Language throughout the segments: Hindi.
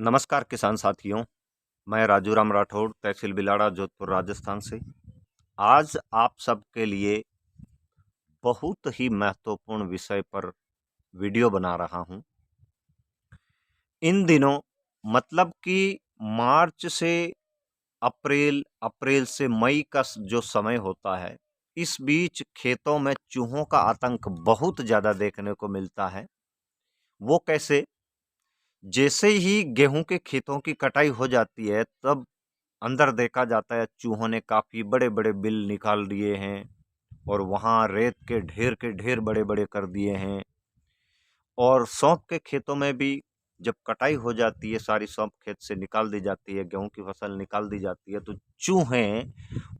नमस्कार किसान साथियों, मैं राजू राम राठौड़ तहसील बिलाड़ा जोधपुर राजस्थान से आज आप सबके लिए बहुत ही महत्वपूर्ण विषय पर वीडियो बना रहा हूं। इन दिनों मतलब कि मार्च से अप्रैल, अप्रैल से मई का जो समय होता है, इस बीच खेतों में चूहों का आतंक बहुत ज़्यादा देखने को मिलता है। वो कैसे? जैसे ही गेहूं के खेतों की कटाई हो जाती है तब अंदर देखा जाता है चूहों ने काफ़ी बड़े बड़े बिल निकाल दिए हैं और वहाँ रेत के ढेर बड़े बड़े कर दिए हैं। और सौंफ के खेतों में भी जब कटाई हो जाती है, सारी सौंफ खेत से निकाल दी जाती है, गेहूं की फसल निकाल दी जाती है, तो चूहे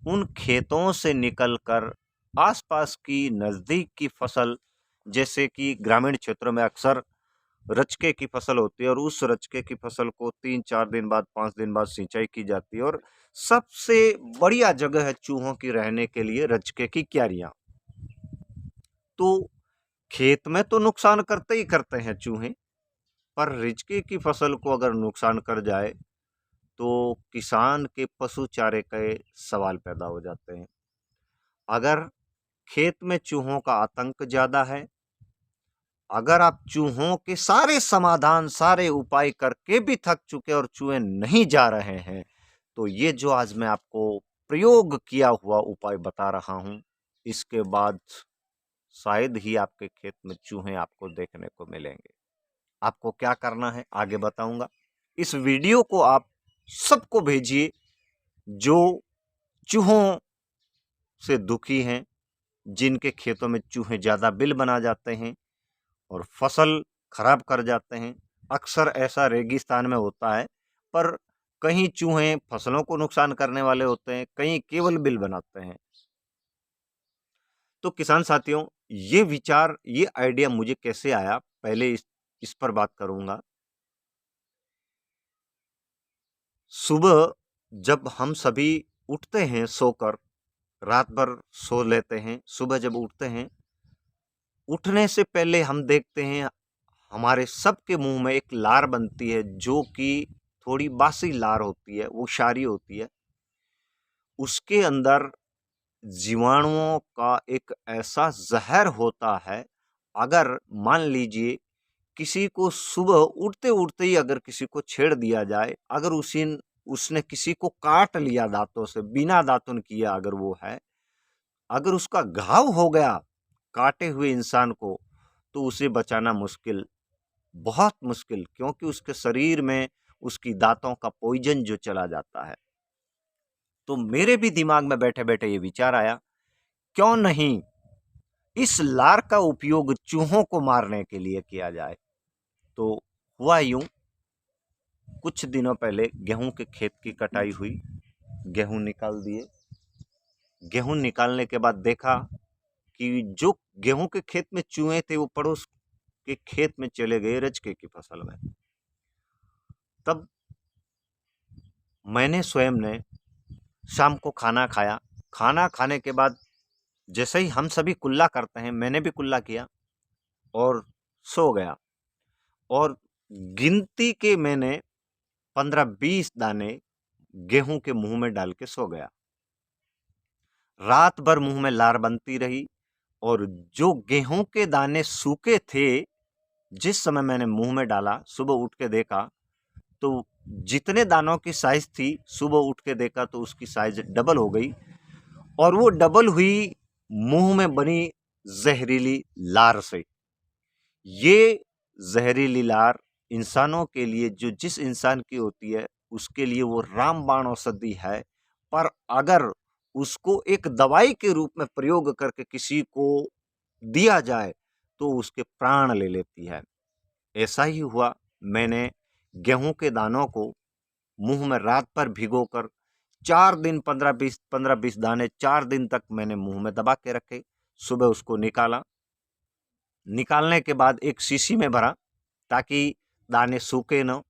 उन खेतों से निकलकर आसपास की नज़दीक की फसल, जैसे कि ग्रामीण क्षेत्रों में अक्सर रचके की फसल होती है और उस रचके की फसल को 3-4 दिन बाद, 5 दिन बाद सिंचाई की जाती है। और सबसे बढ़िया जगह है चूहों की रहने के लिए रचके की क्यारियां। तो खेत में तो नुकसान करते ही करते हैं चूहे, पर रिचके की फसल को अगर नुकसान कर जाए तो किसान के पशु चारे के सवाल पैदा हो जाते हैं। अगर खेत में चूहों का आतंक ज्यादा है, अगर आप चूहों के सारे समाधान, सारे उपाय करके भी थक चुके और चूहे नहीं जा रहे हैं, तो ये जो आज मैं आपको प्रयोग किया हुआ उपाय बता रहा हूं, इसके बाद शायद ही आपके खेत में चूहे आपको देखने को मिलेंगे। आपको क्या करना है आगे बताऊंगा। इस वीडियो को आप सबको भेजिए जो चूहों से दुखी हैं, जिनके खेतों में चूहे ज़्यादा बिल बना जाते हैं और फसल खराब कर जाते हैं। अक्सर ऐसा रेगिस्तान में होता है, पर कहीं चूहे फसलों को नुकसान करने वाले होते हैं, कहीं केवल बिल बनाते हैं। तो किसान साथियों, ये विचार, ये आइडिया मुझे कैसे आया, पहले इस पर बात करूंगा। सुबह जब हम सभी उठते हैं सोकर, रात भर सो लेते हैं, सुबह जब उठते हैं, उठने से पहले हम देखते हैं हमारे सबके मुंह में एक लार बनती है जो कि थोड़ी बासी लार होती है, वो क्षारी होती है। उसके अंदर जीवाणुओं का एक ऐसा जहर होता है, अगर मान लीजिए किसी को सुबह उठते उठते ही अगर किसी को छेड़ दिया जाए, अगर उसने किसी को काट लिया दांतों से, बिना दातुन किया अगर वो है, अगर उसका घाव हो गया काटे हुए इंसान को, तो उसे बचाना मुश्किल, बहुत मुश्किल, क्योंकि उसके शरीर में उसकी दांतों का पॉइजन जो चला जाता है। तो मेरे भी दिमाग में बैठे बैठे ये विचार आया, क्यों नहीं इस लार का उपयोग चूहों को मारने के लिए किया जाए। तो हुआ यूं, कुछ दिनों पहले गेहूं के खेत की कटाई हुई, गेहूं निकाल दिए। गेहूं निकालने के बाद देखा कि जो गेहूं के खेत में चूहे थे वो पड़ोस के खेत में चले गए रचके की फसल में। तब मैंने स्वयं ने शाम को खाना खाया। खाना खाने के बाद जैसे ही हम सभी कुल्ला करते हैं, मैंने भी कुल्ला किया और सो गया। और गिनती के मैंने 15-20 दाने गेहूं के मुंह में डाल के सो गया। रात भर मुंह में लार बनती रही और जो गेहूं के दाने सूखे थे, जिस समय मैंने मुंह में डाला, सुबह उठ के देखा तो जितने दानों की साइज थी, सुबह उठ के देखा तो उसकी साइज डबल हो गई। और वो डबल हुई मुंह में बनी जहरीली लार से। ये जहरीली लार इंसानों के लिए, जो जिस इंसान की होती है उसके लिए वो रामबाण औषधि है, पर अगर उसको एक दवाई के रूप में प्रयोग करके किसी को दिया जाए तो उसके प्राण ले लेती है। ऐसा ही हुआ। मैंने गेहूं के दानों को मुंह में रात भर भिगोकर 4 दिन, 15-20 दाने 4 दिन तक मैंने मुंह में दबा के रखे। सुबह उसको निकाला। निकालने के बाद एक शीशी में भरा ताकि दाने सूखे न,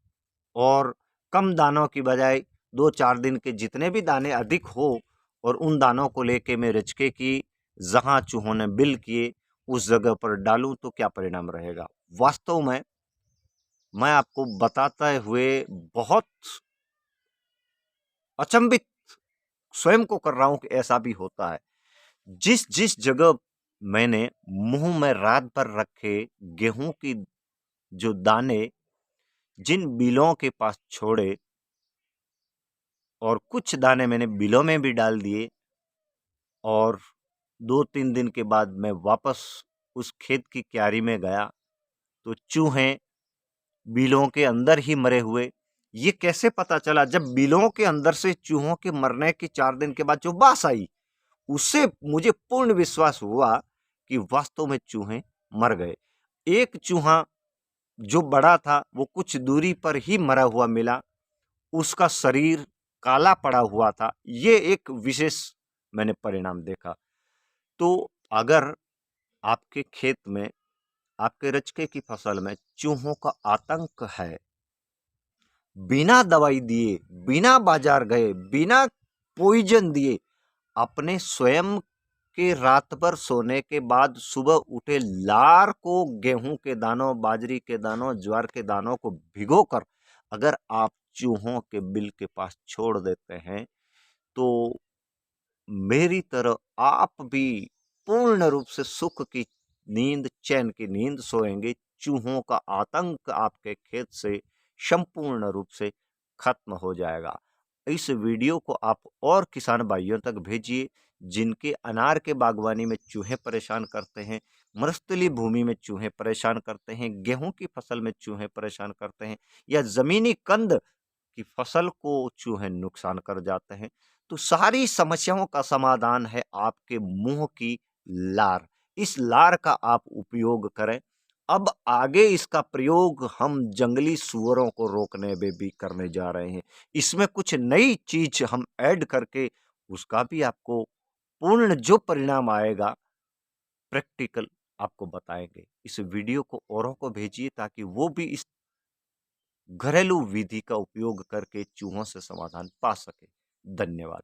और कम दानों की बजाय 2-4 दिन के जितने भी दाने अधिक हो, और उन दानों को लेके मैं रचके की जहां चूहों ने बिल किए उस जगह पर डालूं तो क्या परिणाम रहेगा। वास्तव में मैं आपको बताते हुए बहुत अचंभित स्वयं को कर रहा हूं कि ऐसा भी होता है। जिस जिस जगह मैंने मुंह में रात भर रखे गेहूं की जो दाने जिन बिलों के पास छोड़े और कुछ दाने मैंने बिलों में भी डाल दिए, और 2-3 दिन के बाद मैं वापस उस खेत की क्यारी में गया तो चूहे बिलों के अंदर ही मरे हुए। ये कैसे पता चला? जब बिलों के अंदर से चूहों के मरने के 4 दिन के बाद जो बास आई, उससे मुझे पूर्ण विश्वास हुआ कि वास्तव में चूहे मर गए। एक चूहा जो बड़ा था वो कुछ दूरी पर ही मरा हुआ मिला, उसका शरीर काला पड़ा हुआ था। ये एक विशेष मैंने परिणाम देखा। तो अगर आपके खेत में, आपके रचके की फसल में चूहों का आतंक है, बिना दवाई दिए, बिना बाजार गए, बिना पॉइजन दिए, अपने स्वयं के रात भर सोने के बाद सुबह उठे लार को गेहूं के दानों, बाजरी के दानों, ज्वार के दानों को भिगोकर अगर आप चूहों के बिल के पास छोड़ देते हैं, तो मेरी तरह आप भी पूर्ण रूप से सुख की नींद, चैन की नींद सोएंगे। चूहों का आतंक आपके खेत से संपूर्ण रूप से खत्म हो जाएगा। इस वीडियो को आप और किसान भाइयों तक भेजिए जिनके अनार के बागवानी में चूहे परेशान करते हैं, मरुस्थलीय भूमि में चूहे परेशान करते हैं, गेहूं की फसल में चूहे परेशान करते हैं, या जमीनी कंद की फसल को चूहे नुकसान कर जाते हैं। तो सारी समस्याओं का समाधान है आपके मुंह की लार। इस लार का आप उपयोग करें। अब आगे इसका प्रयोग हम जंगली सुअरों को रोकने में भी करने जा रहे हैं। इसमें कुछ नई चीज हम ऐड करके उसका भी आपको पूर्ण जो परिणाम आएगा प्रैक्टिकल आपको बताएंगे। इस वीडियो को औरों को भेजिए ताकि वो भी इस घरेलू विधि का उपयोग करके चूहों से समाधान पा सके। धन्यवाद।